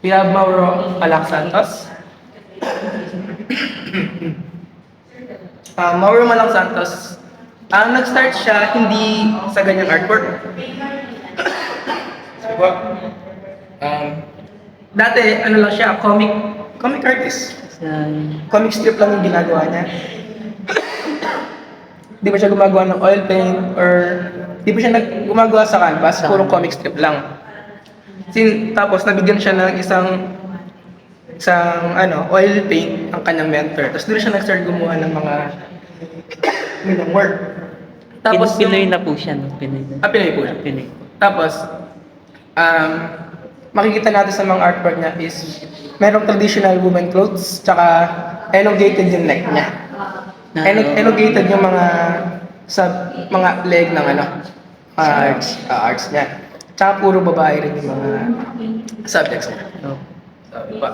We have Mauro Malak Santos. Mauro Malak Santos, nag-start siya hindi sa ganyang artwork. Diba? Dati, ano lang siya, comic artist. Comic strip lang yung ginagawa niya. Di ba siya gumagawa ng oil paint or di ba siya gumagawa sa canvas, purong comic strip lang. Tapos nabigyan siya ng isang oil paint ang kanyang mentor. Tapos doon siya nag-start gumawa ng mga work. Tapos Pinoy na po siya, no? Pinoy na. Pinoy po siya. Pinoy. Tapos, makikita natin sa mga artwork niya is merong traditional woman clothes, tsaka elongated yung neck niya. Elongated yung mga leg ng arts niya. Tsaka puro babae rin yung mga subjects niya. No. So, diba?